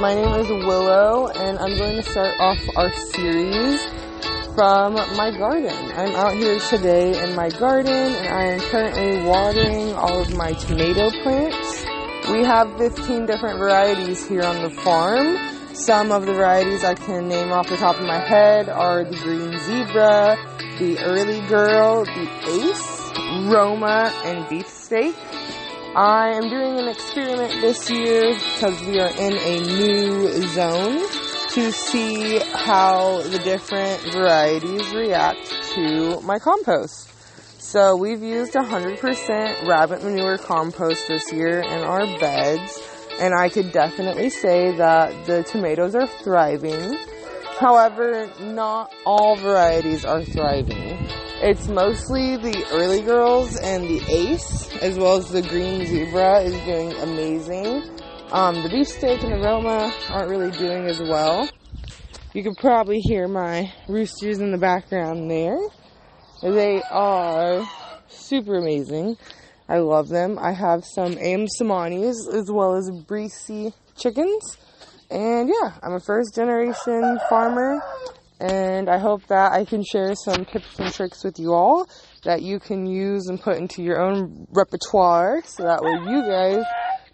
my name is Willow, and I'm going to start off our series from my garden. I'm out here today in my garden, and I am currently watering all of my tomato plants. We have 15 different varieties here on the farm. Some of the varieties I can name off the top of my head are the Green Zebra, the Early Girl, the Ace, Roma, and Beefsteak. I am doing an experiment this year because we are in a new zone to see how the different varieties react to my compost. So we've used 100% rabbit manure compost this year in our beds, and I could definitely say that the tomatoes are thriving. However, not all varieties are thriving. It's mostly the Early Girls and the Ace, as well as the Green Zebra is doing amazing. The Beefsteak and the Roma aren't really doing as well. You can probably hear my roosters in the background there. They are super amazing. I love them. I have some Samanis as well as Bresse Chickens. And yeah, I'm a first generation farmer, and I hope that I can share some tips and tricks with you all that you can use and put into your own repertoire, so that way you guys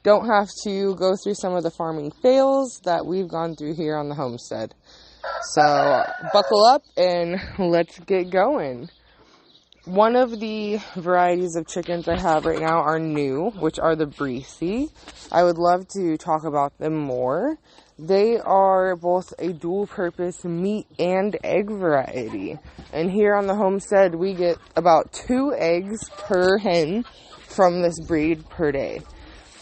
don't have to go through some of the farming fails that we've gone through here on the homestead. So buckle up and let's get going. One of the varieties of chickens I have right now are new, which are the Bresse. I would love to talk about them more. They are both a dual-purpose meat and egg variety. And here on the homestead, we get about 2 eggs per hen from this breed per day.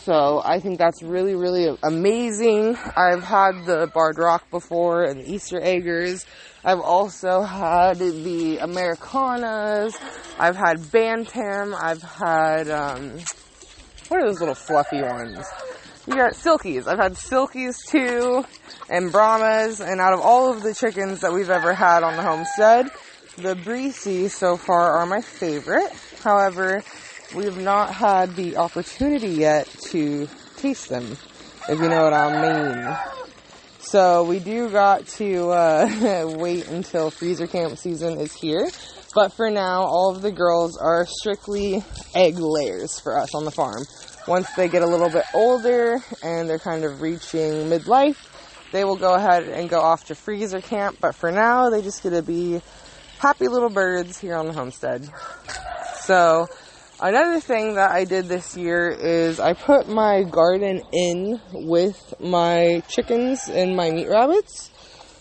So I think that's really, really amazing. I've had the Barred Rock before and the Easter Eggers. I've also had the Americanas. I've had Bantam. I've had, what are those little fluffy ones? You got Silkies. I've had Silkies too, and Brahmas, and out of all of the chickens that we've ever had on the homestead, the Bresse so far are my favorite. However, we've not had the opportunity yet to taste them, if you know what I mean. So we do got to wait until freezer camp season is here. But for now, all of the girls are strictly egg layers for us on the farm. Once they get a little bit older and they're kind of reaching midlife, they will go ahead and go off to freezer camp. But for now, they just get to be happy little birds here on the homestead. So another thing that I did this year is I put my garden in with my chickens and my meat rabbits.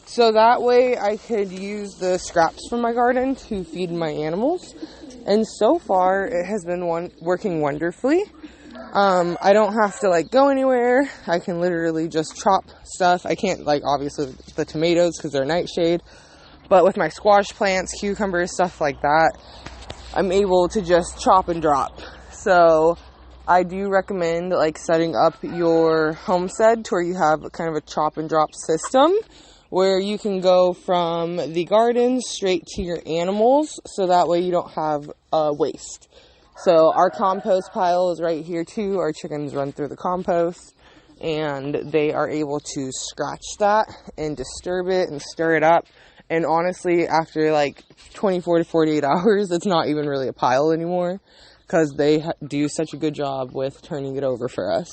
So that way I could use the scraps from my garden to feed my animals. And so far it has been working wonderfully. I don't have to go anywhere. I can literally just chop stuff. I can't obviously the tomatoes because they're nightshade. But with my squash plants, cucumbers, stuff like that, I'm able to just chop and drop. So I do recommend setting up your homestead to where you have kind of a chop and drop system where you can go from the garden straight to your animals, so that way you don't have waste. So our compost pile is right here too. Our chickens run through the compost, and they are able to scratch that and disturb it and stir it up. And honestly, after 24 to 48 hours, it's not even really a pile anymore because they do such a good job with turning it over for us.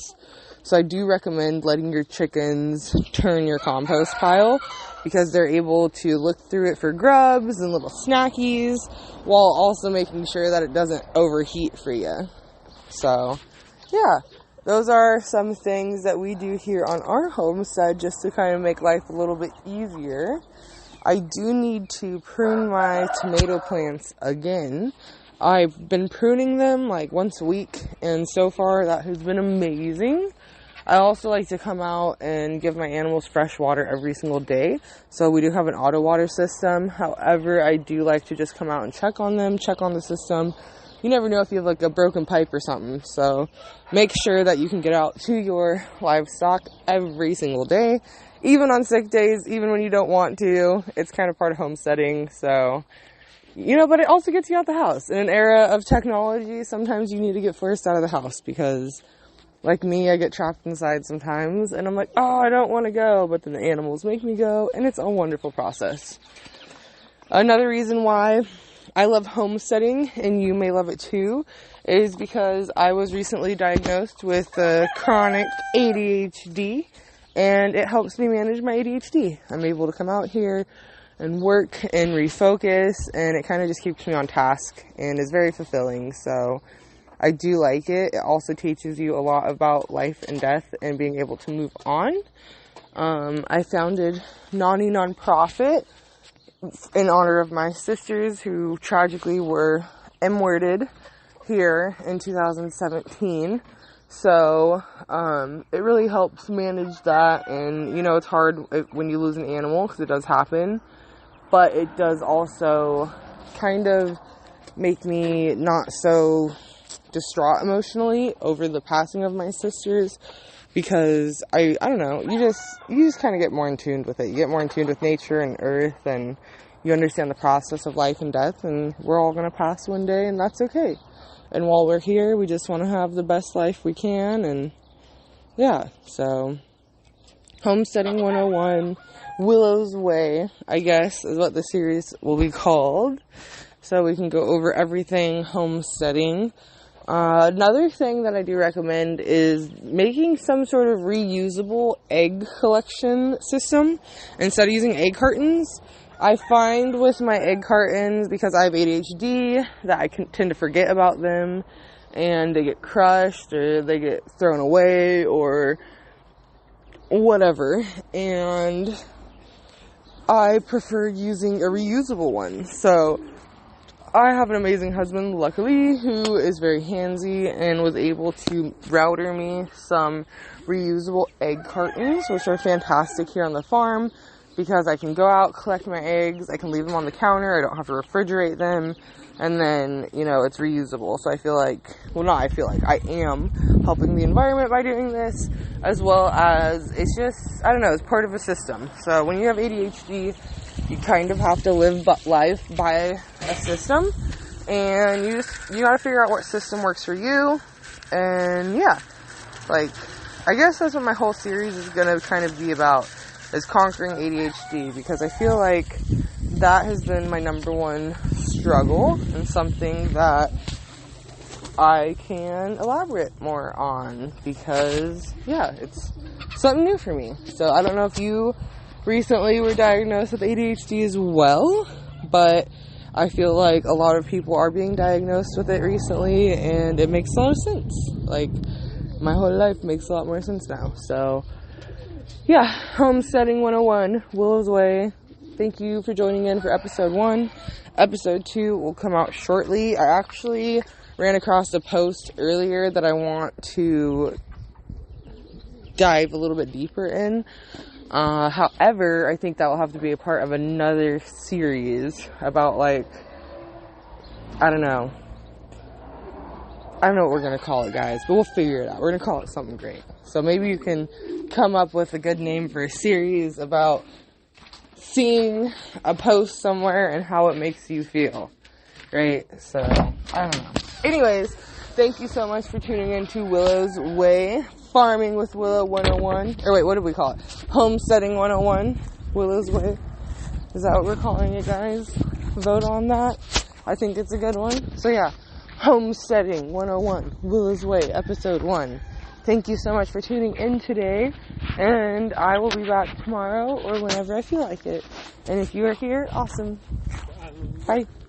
So I do recommend letting your chickens turn your compost pile because they're able to look through it for grubs and little snackies while also making sure that it doesn't overheat for you. So, yeah, those are some things that we do here on our homestead just to kind of make life a little bit easier. I do need to prune my tomato plants again. I've been pruning them once a week, and so far that has been amazing. I also like to come out and give my animals fresh water every single day. So we do have an auto water system. However, I do like to just come out and check on them, check on the system. You never know if you have a broken pipe or something. So make sure that you can get out to your livestock every single day. Even on sick days, even when you don't want to. It's kind of part of homesteading. So, but it also gets you out the house. In an era of technology, sometimes you need to get forced out of the house because like me, I get trapped inside sometimes, and I'm like, oh, I don't want to go, but then the animals make me go, and it's a wonderful process. Another reason why I love homesteading, and you may love it too, is because I was recently diagnosed with chronic ADHD, and it helps me manage my ADHD. I'm able to come out here and work and refocus, and it kind of just keeps me on task and is very fulfilling. So I do like it. It also teaches you a lot about life and death and being able to move on. I founded Nani Nonprofit in honor of my sisters who tragically were M-worded here in 2017. So it really helps manage that. And, you know, it's hard when you lose an animal because it does happen. But it does also kind of make me not so distraught emotionally over the passing of my sisters, because I don't know, you just kind of get more in tune with it. You get more in tune with nature and earth, and you understand the process of life and death, and we're all going to pass one day, and that's okay. And while we're here, we just want to have the best life we can, and yeah, so Homesteading 101, Willow's Way, I guess, is what the series will be called. So we can go over everything homesteading. Another thing that I do recommend is making some sort of reusable egg collection system instead of using egg cartons. I find with my egg cartons, because I have ADHD, that I tend to forget about them, and they get crushed, or they get thrown away, or whatever, and I prefer using a reusable one. So I have an amazing husband, luckily, who is very handsy and was able to router me some reusable egg cartons, which are fantastic here on the farm, because I can go out, collect my eggs, I can leave them on the counter, I don't have to refrigerate them, and then, you know, it's reusable. So I feel like, I am helping the environment by doing this, as well as it's just, I don't know, it's part of a system. So when you have ADHD, you kind of have to live life by a system, and you gotta figure out what system works for you. And yeah, like, I guess that's what my whole series is gonna kind of be about, is conquering ADHD, because I feel like that has been my number one struggle, and something that I can elaborate more on, because yeah, it's something new for me. So I don't know if you recently were diagnosed with ADHD as well, but I feel like a lot of people are being diagnosed with it recently, and it makes a lot of sense. Like, my whole life makes a lot more sense now. So yeah, Homesteading 101, Willow's Way. Thank you for joining in for episode 1. Episode 2 will come out shortly. I actually ran across a post earlier that I want to dive a little bit deeper in. However, I think that will have to be a part of another series about, like, I don't know what we're going to call it, guys, but we'll figure it out. We're going to call it something great. So maybe you can come up with a good name for a series about seeing a post somewhere and how it makes you feel, right? So, I don't know. Anyways, thank you so much for tuning in to Willow's Way, Farming with Willow 101. Or wait, what did we call it? Homesteading 101, Willow's Way. Is that what we're calling it, guys? Vote on that. I think it's a good one. So yeah, Homesteading 101, Willow's Way, episode 1. Thank you so much for tuning in today, and I will be back tomorrow or whenever I feel like it. And if you are here, awesome. Bye.